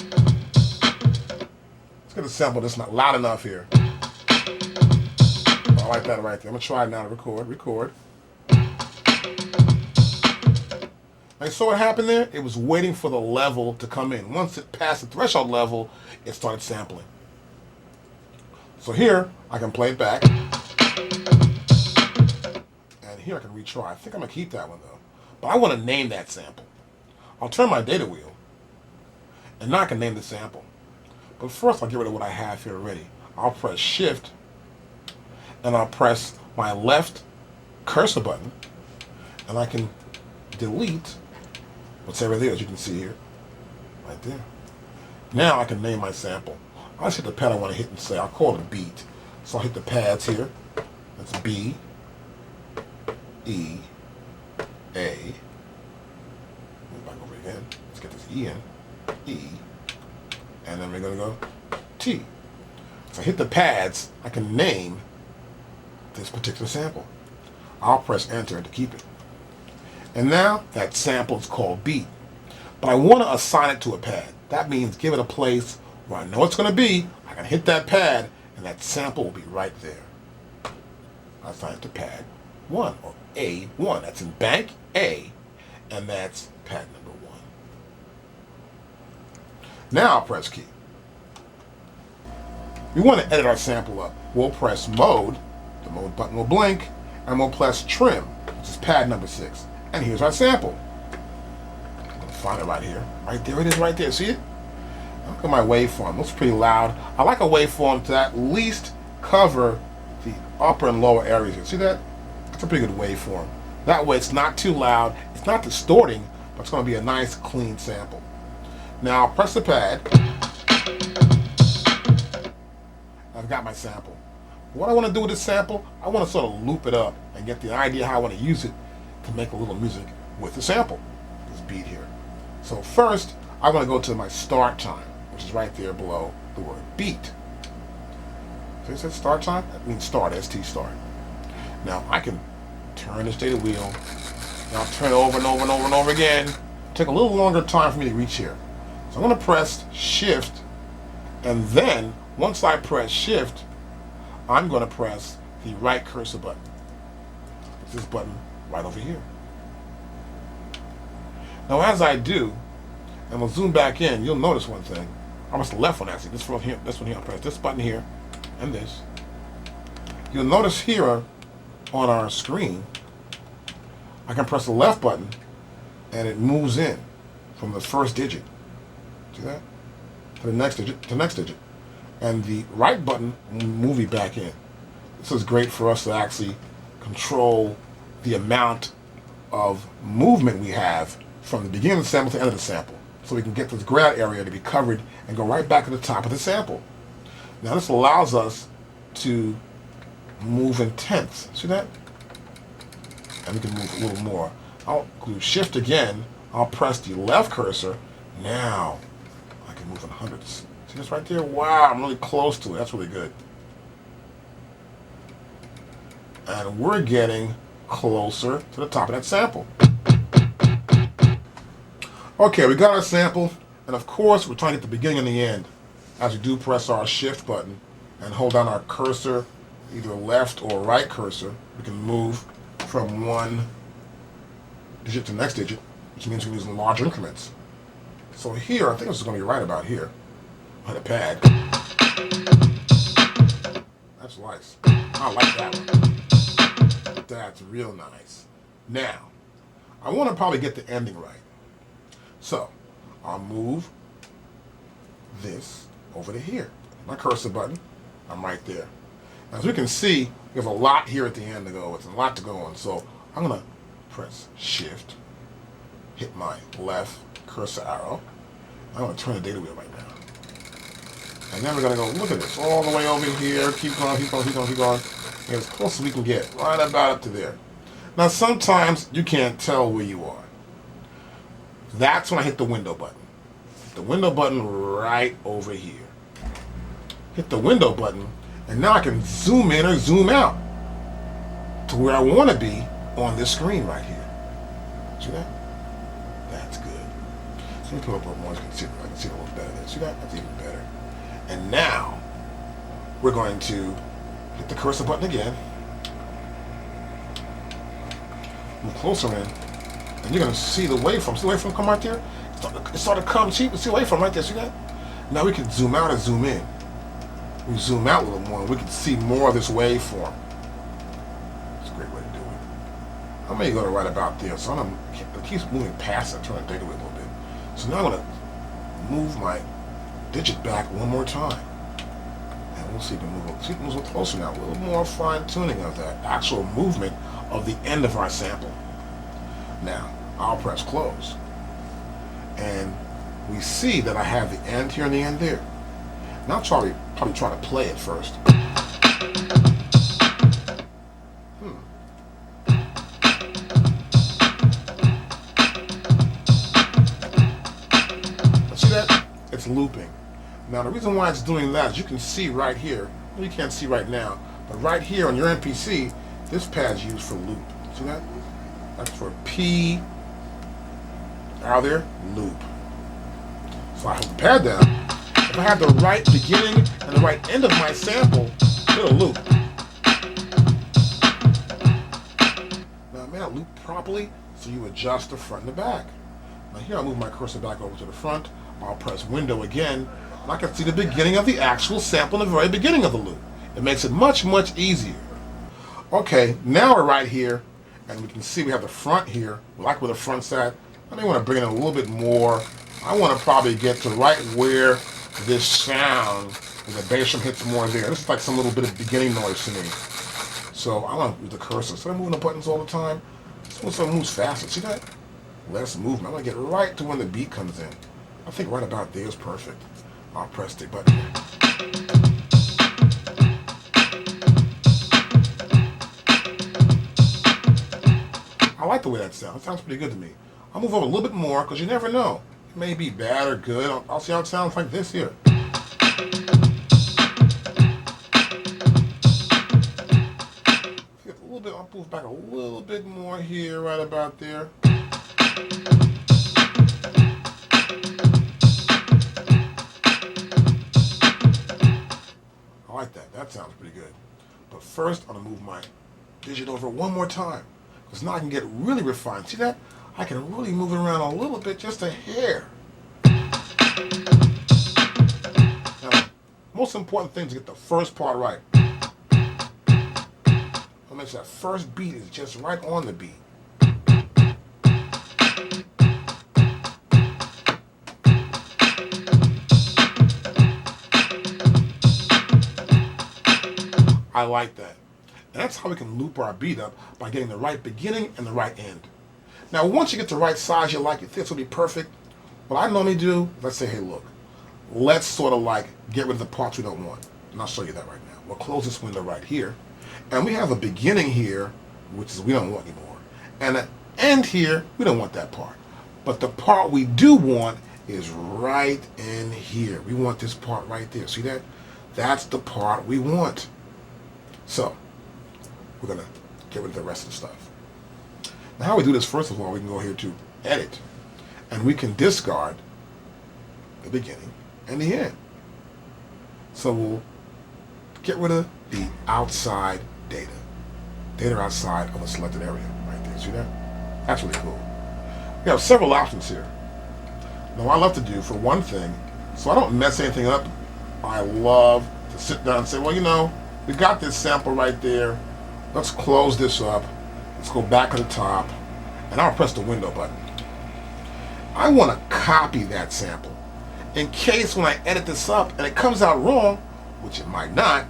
Let's get a sample that's not loud enough here. I like that right there. I'm gonna try it now to record. And so what happened there? It was waiting for the level to come in. Once it passed the threshold level, it started sampling. So here, I can play it back. And here I can retry. I think I'm gonna keep that one though. But I wanna name that sample. I'll turn my data wheel. And now I can name the sample. But first I'll get rid of what I have here already. I'll press Shift, and I'll press my left cursor button, and I can delete whatever it is you can see here, right there. Now I can name my sample. I'll just hit the pad I want to hit and say, I'll call it a beat. So I'll hit the pads here. That's B, E, A. Move back over again. Let's get this E in. E. And then we're going to go T. So I hit the pads, I can name this particular sample. I'll press enter to keep it. And now that sample is called beat. But I want to assign it to a pad. That means give it a place where I know it's going to be. I can hit that pad and that sample will be right there. I assign it to pad 1 or A1. That's in bank A, and that's pad number 1. Now I'll press key. We want to edit our sample up. We'll press mode. The mode button will blink, and we'll press trim, which is pad number 6. And here's our sample. I'm going to find it right here. Right there it is right there. See it? Look at my waveform. It looks pretty loud. I like a waveform to at least cover the upper and lower areas here. See that? That's a pretty good waveform. That way it's not too loud, it's not distorting, but it's going to be a nice clean sample. Now I'll press the pad. I've got my sample. What I want to do with this sample, I want to sort of loop it up and get the idea how I want to use it to make a little music with the sample, this beat here. So first, I want to go to my start time, which is right there below the word beat. So it says start time? That means start, ST start. Now I can turn this data wheel, and I'll turn it over and over and over and over again. Take a little longer time for me to reach here. So I'm going to press Shift, and then once I press Shift, I'm going to press the right cursor button. It's this button right over here. Now as I do, and we'll zoom back in, you'll notice one thing. I press the left one actually. This one here, I'll press this button here, and this. You'll notice here on our screen, I can press the left button, and it moves in from the first digit. See that? To the next digit, to the next digit. And the right button will move me back in. This is great for us to actually control the amount of movement we have from the beginning of the sample to the end of the sample. So we can get this gray area to be covered and go right back to the top of the sample. Now this allows us to move in tenths. See that? And we can move a little more. I'll do Shift again. I'll press the left cursor. Now I can move in hundredths. See this right there? Wow, I'm really close to it. That's really good. And we're getting closer to the top of that sample. Okay, we got our sample, and of course we're trying to get the beginning and the end. As we do press our Shift button and hold down our cursor, either left or right cursor, we can move from one digit to the next digit, which means we're using large increments. So here, I think this is going to be right about here. On the pad. That's nice. I like that one. That's real nice. Now, I want to probably get the ending right. So, I'll move this over to here. My cursor button, I'm right there. Now, as we can see, we have a lot here at the end to go. It's a lot to go on. So, I'm going to press Shift, hit my left cursor arrow. I'm going to turn the data wheel right now. And then we're going to go, look at this, all the way over here, keep going, keep going, keep going, keep going, and as close as we can get, right about up to there. Now sometimes you can't tell where you are. That's when I hit the window button. Hit the window button right over here. Hit the window button, And now I can zoom in or zoom out to where I want to be on this screen right here. See that? That's good. So let me put up a little more so I can see it a little better there. See that? That's even better. And now we're going to hit the cursor button again. Move closer in, and you're going to see the waveform. See the waveform come right there? It started to come cheap. See the waveform right there? See that? Now we can zoom out and zoom in. We zoom out a little more, and we can see more of this waveform. It's a great way to do it. I'm maybe going to right about there, so I'm going to keep moving past it, trying to take away a little bit. So now I'm going to move my digit back one more time. And we'll see if we move a little closer now. A little more fine tuning of that actual movement of the end of our sample. Now, I'll press close. And we see that I have the end here and the end there. Now I'll probably try to play it first. See that? It's looping. Now the reason why it's doing that is you can see right here, well, you can't see right now, but right here on your MPC, this pad's used for loop. See that? That's for P, out there, loop. So I hold the pad down. If I have the right beginning and the right end of my sample, it'll loop. Now it may not loop properly, so you adjust the front and the back. Now here I'll move my cursor back over to the front. I'll press window again, and I can see the beginning of the actual sample in the very beginning of the loop. It makes it much, much easier. Okay, now we're right here, and we can see we have the front here, like where the front's at. I may want to bring it in a little bit more. I want to probably get to right where this sound, and the bass drum hits more there. This is like some little bit of beginning noise to me. So I want to use the cursor. Instead of moving the buttons all the time, this one moves faster. See that? Less movement. I'm going to get right to when the beat comes in. I think right about there is perfect. I'll press the button. I like the way that sounds. It sounds pretty good to me. I'll move over a little bit more because you never know. It may be bad or good. I'll see how it sounds like this here. A little bit. I'll move back a little bit more here, right about there. I like that. That sounds pretty good. But first, I'm gonna move my digit over one more time. Because now I can get really refined. See that? I can really move it around a little bit, just a hair. Now, most important thing is to get the first part right. I'll make sure that first beat is just right on the beat. I like that. And that's how we can loop our beat up, by getting the right beginning and the right end. Now, once you get the right size you like, you think this will be perfect, what I normally do, let's say, hey, look, let's sort of like get rid of the parts we don't want. And I'll show you that right now. We'll close this window right here. And we have a beginning here, which is we don't want anymore. And an end here, we don't want that part. But the part we do want is right in here. We want this part right there. See that? That's the part we want. So, we're going to get rid of the rest of the stuff. Now, how we do this, first of all, we can go here to Edit, and we can discard the beginning and the end. So we'll get rid of the outside data. Data outside of the selected area, right there. See that? That's really cool. We have several options here. Now, what I love to do, for one thing, so I don't mess anything up, I love to sit down and say, well, you know, we got this sample right there. Let's close this up. Let's go back to the top, and I'll press the window button. I want to copy that sample. In case when I edit this up and it comes out wrong, which it might not,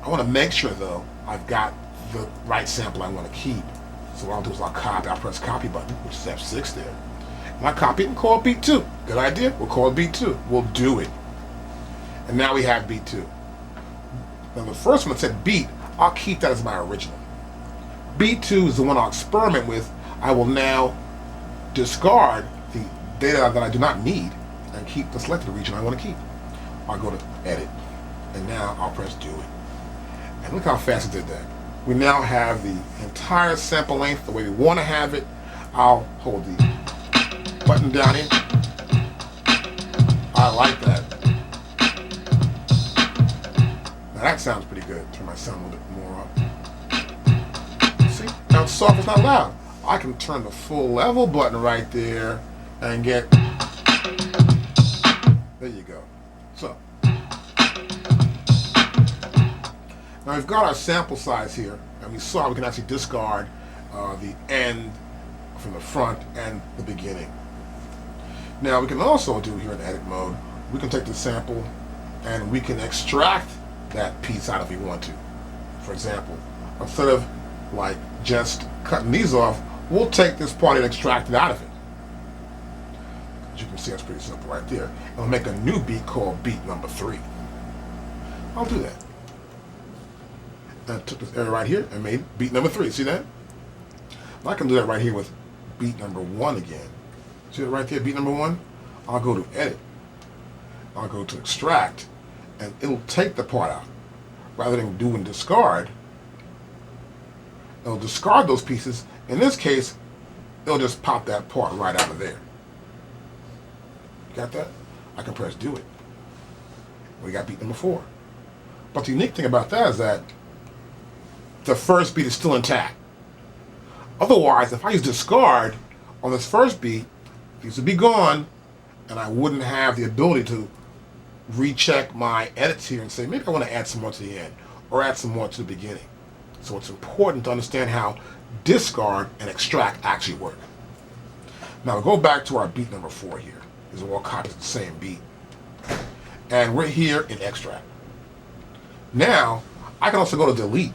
I want to make sure, though, I've got the right sample I want to keep. So what I'll do is I'll press copy button, which is F6 there. And I copy it and call it beat 2. Good idea? We'll call it beat 2. We'll do it. And now we have beat 2. Now the first one that said beat, I'll keep that as my original. Beat 2 is the one I'll experiment with. I will now discard the data that I do not need and keep the selected region I want to keep. I'll go to Edit, and now I'll press Do It. And look how fast it did that. We now have the entire sample length the way we want to have it. I'll hold the button down here. I like that. Now that sounds pretty good. Turn my sound a little bit more up. See? Now it's soft, it's not loud. I can turn the full level button right there and get, there you go. So, now we've got our sample size here, and we saw we can actually discard the end from the front and the beginning. Now we can also do here in edit mode, we can take the sample and we can extract that piece out if we want to. For example, instead of like just cutting these off, we'll take this part and extract it out of it. As you can see, that's pretty simple right there. And we'll make a new beat called beat number 3. I'll do that. And I took this area right here and made beat number 3. See that? I can do that right here with beat number 1 again. See that right there, beat number 1? I'll go to edit. I'll go to extract, and it'll take the part out. Rather than do and discard, it'll discard those pieces. In this case, it'll just pop that part right out of there. Got that? I can press do it. We got beat number 4. But the unique thing about that is that the first beat is still intact. Otherwise, if I use discard on this first beat, these would be gone, and I wouldn't have the ability to recheck my edits here and say, maybe I want to add some more to the end, or add some more to the beginning. So it's important to understand how discard and extract actually work. Now we'll go back to our beat number 4 here. These are all copies of the same beat. And we're here in extract. Now, I can also go to delete.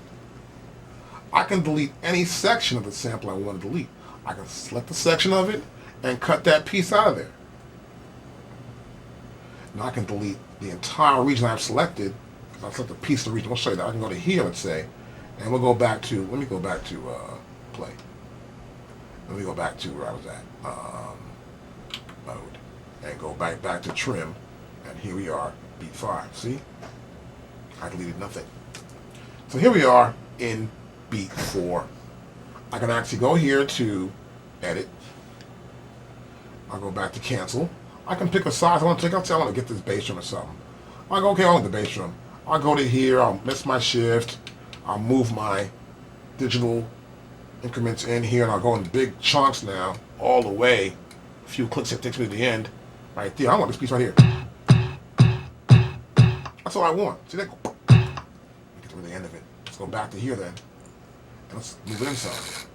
I can delete any section of the sample I want to delete. I can select a section of it and cut that piece out of there. Now I can delete the entire region I've selected. I've selected a piece of the region. I'll show you that. I can go to here, let's say, and we'll go back to, let me go back to play. Let me go back to where I was at, mode, and go back to trim, and here we are, beat 5. See? I deleted nothing. So here we are in beat 4. I can actually go here to edit. I'll go back to cancel. I can pick a size I want to take. I'll say I want to get this bass drum or something. I'll go, okay, I want the bass drum. I'll go to here, I'll miss my shift, I'll move my digital increments in here, and I'll go in big chunks now, all the way. A few clicks, it takes me to the end. Right there. I want this piece right here. That's all I want. See that? Get to the end of it. Let's go back to here then. And let's move it in some.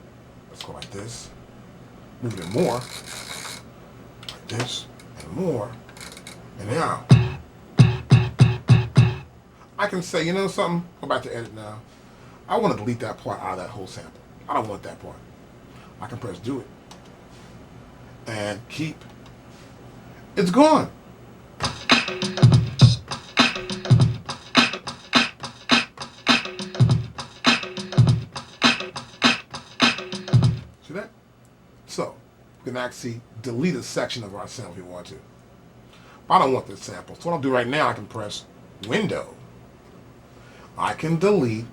Let's go like this. Move it in more. Like this. And more. And now, I can say, you know something? Go back to edit now. I want to delete that part out of that whole sample. I don't want that part. I can press do it. And keep. It's gone. See that? So, we can actually delete a section of our sample if we want to. But I don't want this sample. So what I'll do right now, I can press Window. I can delete,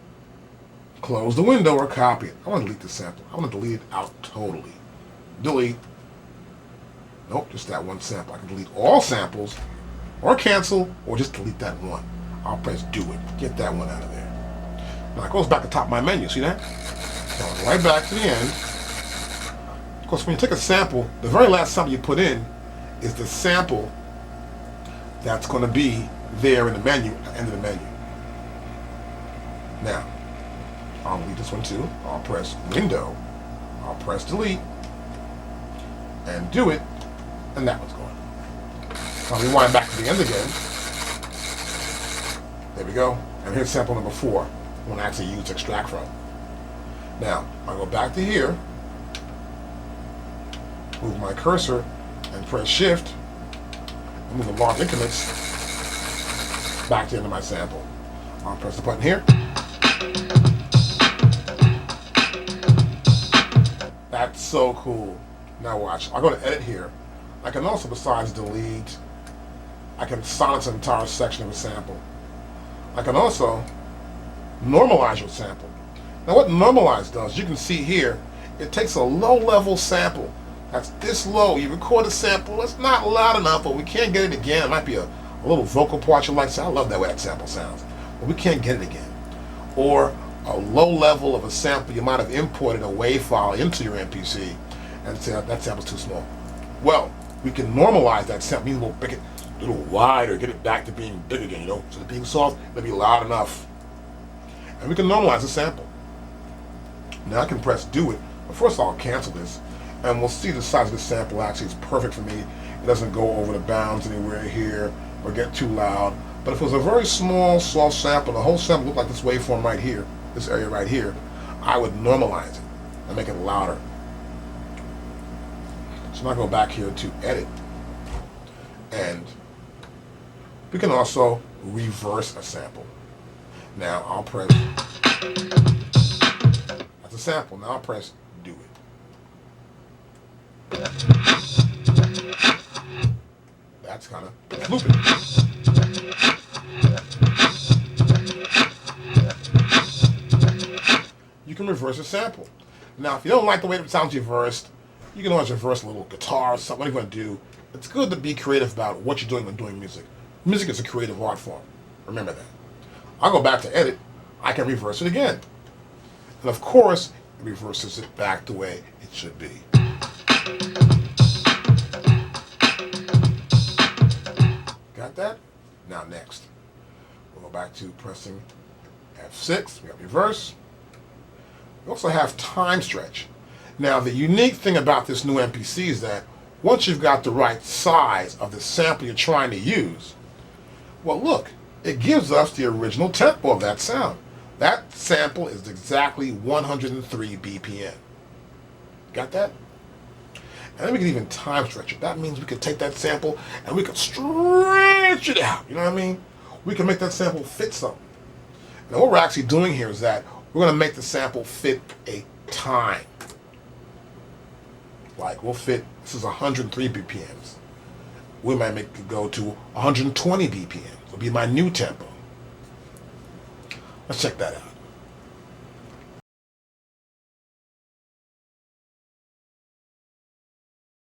close the window, or copy it. I want to delete the sample. I want to delete it out totally. Delete. Nope, just that one sample. I can delete all samples, or cancel, or just delete that one. I'll press do it. Get that one out of there. Now it goes back to the top of my menu. See that? Going right back to the end. Of course, when you take a sample, the very last sample you put in is the sample that's going to be there in the menu, at the end of the menu. Now, I'll delete this one too. I'll press Window. I'll press Delete. And do it. And that one's gone. I'll rewind back to the end again. There we go. And here's sample number 4. I want to actually use extract from. Now, I'll go back to here. Move my cursor and press Shift. And move the large increments back to the end of my sample. I'll press the button here. That's so cool. Now watch. I'll go to edit here. I can also, besides delete, I can silence an entire section of a sample. I can also normalize your sample. Now what normalize does, you can see here, it takes a low-level sample that's this low. You record a sample, it's not loud enough, but we can't get it again. It might be a little vocal part you like. Say, I love that way that sample sounds, but we can't get it again. Or a low level of a sample you might have imported a WAV file into your MPC and say that sample's too small. Well, we can normalize that sample, meaning we'll make it a little wider, get it back to being big again, you know, so being soft, it'll be loud enough. And we can normalize the sample. Now I can press do it, but first I'll cancel this, and we'll see the size of the sample actually is perfect for me. It doesn't go over the bounds anywhere here or get too loud. But if it was a very small, soft sample, the whole sample looked like this waveform right here, this area right here, I would normalize it and make it louder. So now I go back here to edit, and we can also reverse a sample. Now I'll press, that's a sample, now I'll press do it. That's kind of looping. You can reverse a sample. Now, if you don't like the way it sounds reversed, you can always reverse a little guitar or something. What are you going to do? It's good to be creative about what you're doing when doing music. Music is a creative art form. Remember that. I'll go back to edit. I can reverse it again. And of course, it reverses it back the way it should be. Got that? Now next, we'll go back to pressing F6. We got reverse. We also have time stretch. Now the unique thing about this new MPC is that once you've got the right size of the sample you're trying to use, well look, it gives us the original tempo of that sound. That sample is exactly 103 BPM. Got that? And then we can even time stretch it. That means we could take that sample and we could stretch it out. You know what I mean? We can make that sample fit something. Now what we're actually doing here is that we're going to make the sample fit a time. Like we'll fit, this is 103 BPMs. We might make it go to 120 BPMs. It'll be my new tempo. Let's check that out.